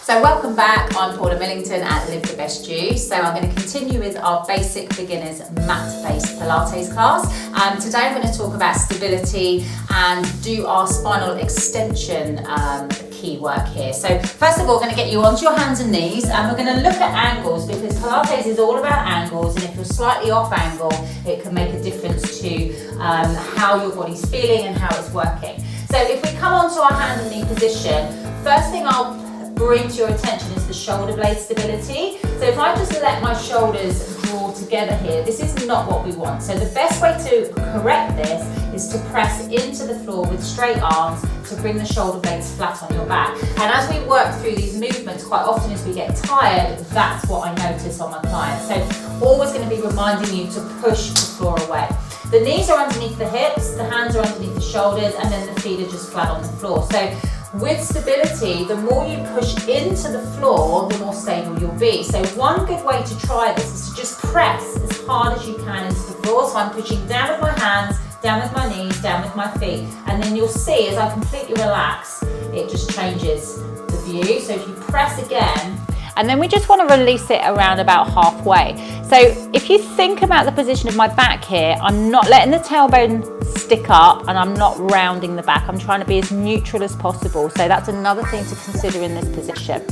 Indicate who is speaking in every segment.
Speaker 1: So welcome back, I'm Paula Millington at Live the Best You. So I'm going to continue with our basic beginners mat-based Pilates class. Today I'm going to talk about stability and do our spinal extension key work here. So first of all, we're going to get you onto your hands and knees and we're going to look at angles, because Pilates is all about angles, and if you're slightly off angle, it can make a difference to how your body's feeling and how it's working. So if we come onto our hand and knee position, first thing I'll bring to your attention is the shoulder blade stability. So if I just let my shoulders draw together here, this is not what we want. So the best way to correct this is to press into the floor with straight arms to bring the shoulder blades flat on your back. And as we work through these movements, quite often as we get tired, that's what I notice on my clients. So always going to be reminding you to push the floor away. The knees are underneath the hips, the hands are underneath the shoulders, and then the feet are just flat on the floor. So with stability, the more you push into the floor, the more stable you'll be. So one good way to try this is to just press as hard as you can into the floor. So I'm pushing down with my hands, down with my knees, down with my feet. And then you'll see as I completely relax, it just changes the view. So if you press again, and then we just want to release it around about halfway. So if you think about the position of my back here, I'm not letting the tailbone stick up and I'm not rounding the back. I'm trying to be as neutral as possible. So that's another thing to consider in this position.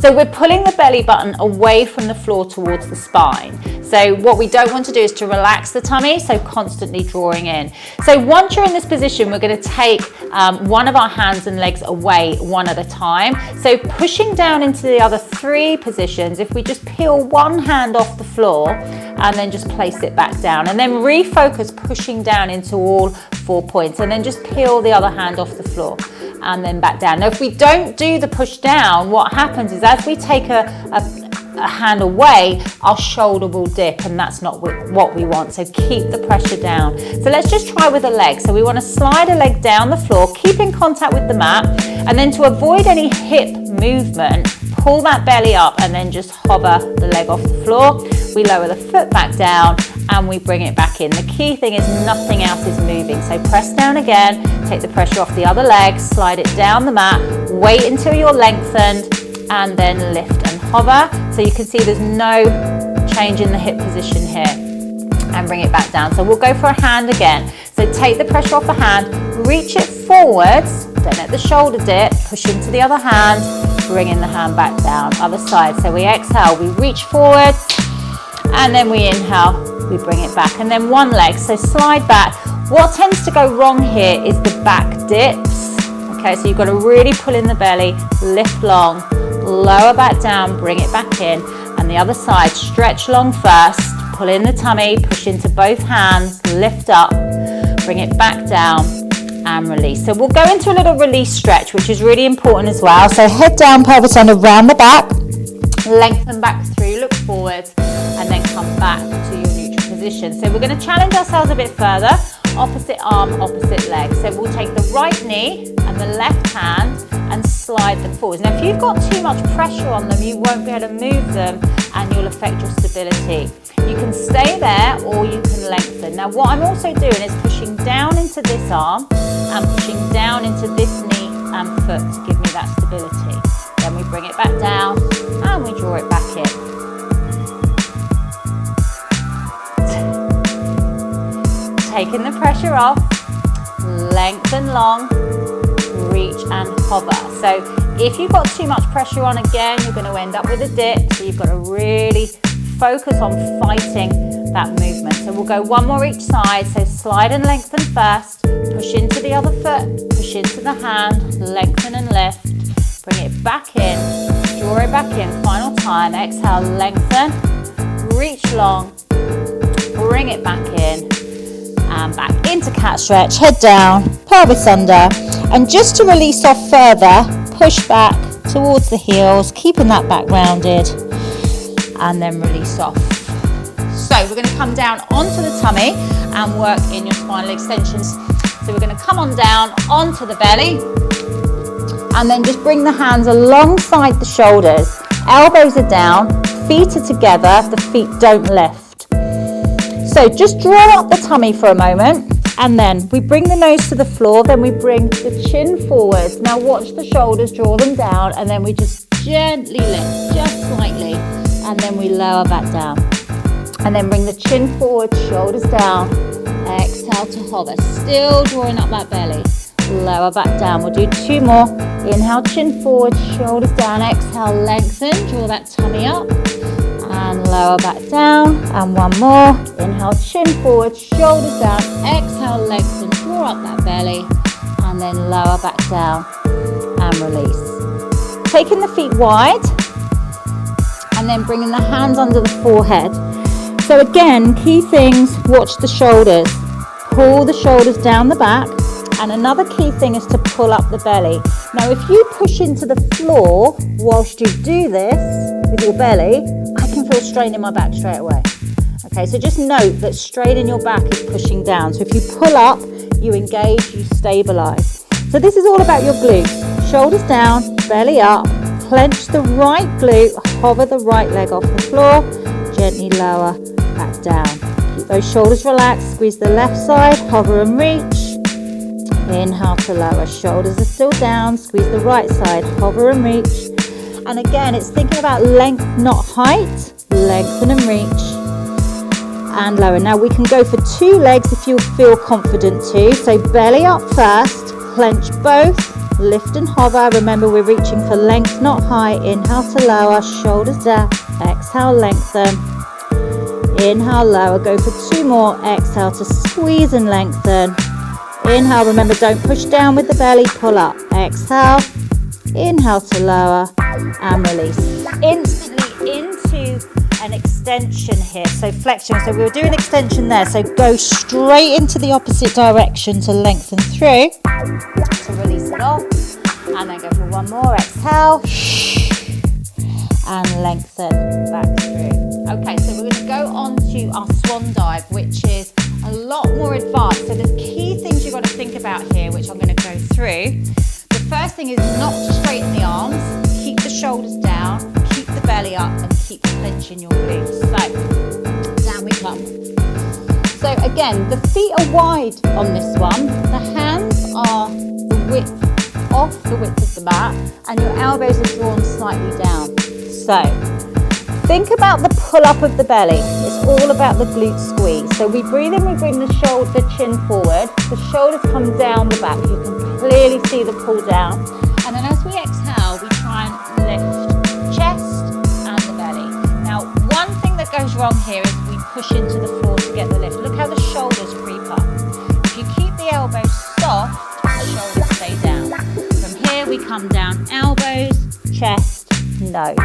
Speaker 1: So we're pulling the belly button away from the floor towards the spine. So what we don't want to do is to relax the tummy, so constantly drawing in. So once you're in this position, we're going to take one of our hands and legs away one at a time. So pushing down into the other three positions, if we just peel one hand off the floor and then just place it back down, and then refocus pushing down into all 4 points, and then just peel the other hand off the floor and then back down. Now, if we don't do the push down, what happens is as we take a hand away, our shoulder will dip, and that's not what we want. So keep the pressure down. So let's just try with a leg. So we want to slide a leg down the floor, keep in contact with the mat, and then to avoid any hip movement, pull that belly up and then just hover the leg off the floor. We lower the foot back down and we bring it back in. The key thing is nothing else is moving. So press down again, take the pressure off the other leg, slide it down the mat, wait until you're lengthened, and then lift and hover. So you can see there's no change in the hip position here, and bring it back down. So we'll go for a hand again. So take the pressure off the hand, reach it forwards, don't let the shoulder dip, push into the other hand, bringing the hand back down, other side. So we exhale, we reach forwards, and then we inhale, we bring it back, and then one leg, so slide back. What tends to go wrong here is the back dips. Okay, so you've got to really pull in the belly, lift long, lower back down, bring it back in, and the other side, stretch long first, pull in the tummy, push into both hands, lift up, bring it back down, and release. So we'll go into a little release stretch, which is really important as well. So head down, pelvis under, round the back, lengthen back through, look forwards, and then come back to your neutral position. So we're going to challenge ourselves a bit further, opposite arm, opposite leg. So we'll take the right knee and the left hand and slide them forwards. Now if you've got too much pressure on them, you won't be able to move them and you'll affect your stability. You can stay there or you can lengthen. Now what I'm also doing is pushing down into this arm and pushing down into this knee and foot to give me that stability. Then we bring it back down and we draw it back in. Taking the pressure off, lengthen long, reach and hover. So if you've got too much pressure on, again, you're going to end up with a dip. So you've got to really focus on fighting that movement. So we'll go one more each side. So slide and lengthen first, push into the other foot, push into the hand, lengthen and lift, bring it back in, draw it back in, final time, exhale, lengthen, reach long, bring it back in, and back into cat stretch, head down, pelvis under, and just to release off further, push back towards the heels, keeping that back rounded, and then release off. So we're going to come down onto the tummy and work in your spinal extensions. So we're going to come on down onto the belly, and then just bring the hands alongside the shoulders, elbows are down, feet are together, the feet don't lift. So just draw up the tummy for a moment, and then we bring the nose to the floor, then we bring the chin forward. Now watch the shoulders, draw them down, and then we just gently lift, just slightly, and then we lower back down. And then bring the chin forward, shoulders down. Exhale to hover, still drawing up that belly. Lower back down. We'll do 2 more. Inhale, chin forward, shoulders down. Exhale, lengthen, draw that tummy up. And lower back down. And 1 more. Inhale, chin forward, shoulders down. Exhale, lengthen, draw up that belly. And then lower back down and release. Taking the feet wide. And then bringing the hands under the forehead. So again, key things, watch the shoulders. Pull the shoulders down the back. And another key thing is to pull up the belly. Now, if you push into the floor whilst you do this with your belly, I can feel strain in my back straight away. Okay, so just note that strain in your back is pushing down. So if you pull up, you engage, you stabilize. So this is all about your glutes. Shoulders down, belly up, clench the right glute, hover the right leg off the floor, gently lower back down. Keep those shoulders relaxed, squeeze the left side, hover and reach. Inhale to lower, shoulders are still down, squeeze the right side, hover and reach. And again, it's thinking about length, not height. Lengthen and reach. And lower. Now we can go for 2 legs if you feel confident to. So belly up first, clench both, lift and hover. Remember, we're reaching for length, not height. Inhale to lower, shoulders down, exhale, lengthen. Inhale, lower, go for 2 more. Exhale to squeeze and lengthen. Inhale, remember, don't push down with the belly, pull up. Exhale, inhale to lower and release. Instantly into an extension here, so flexion. So we'll do an extension there, so go straight into the opposite direction to lengthen through, to release it off, and then go for 1 more. Exhale, and lengthen back through. Okay, so we're going to go on to our swan dive, which is a lot more advanced. So there's key things you've got to think about here, which I'm going to go through. The first thing is not to straighten the arms, keep the shoulders down, keep the belly up, and keep clenching your glutes. So down we come. So again, the feet are wide on this one. The hands are the width off the width of the mat, and your elbows are drawn slightly down. So think about the pull up of the belly. It's all about the glute squeeze. So we breathe in, we bring the chin forward. The shoulders come down the back. You can clearly see the pull down. And then as we exhale, we try and lift chest and the belly. Now, one thing that goes wrong here is we push into the floor to get the lift. Look how the shoulders creep up. If you keep the elbows soft, the shoulders stay down. From here, we come down, elbows, chest, nose.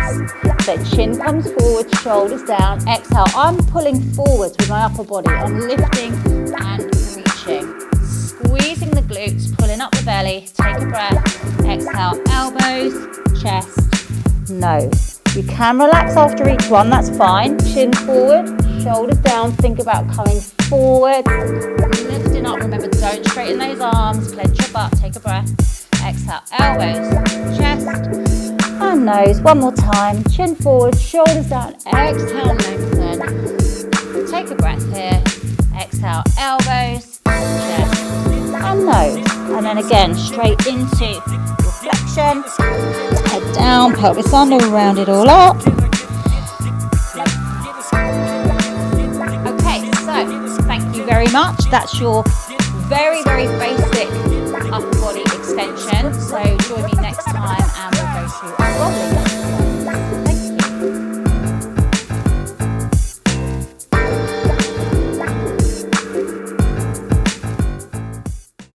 Speaker 1: So chin comes forward, shoulders down. Exhale, I'm pulling forwards with my upper body. I'm lifting and reaching. Squeezing the glutes, pulling up the belly. Take a breath. Exhale, elbows, chest, nose. You can relax after each one, that's fine. Chin forward, shoulders down. Think about coming forward, lifting up. Remember, don't straighten those arms. Clench your butt, take a breath. Exhale, elbows, chest, and nose. 1 more time. Chin forward, shoulders down. Exhale, lengthen. Take a breath here. Exhale, elbows, chest, and nose. And then again, straight into reflection. Head down, pelvis under, round it all up. Okay, so thank you very much. That's your very, very basic upper body extension. So join me next time and we'll go through a rolling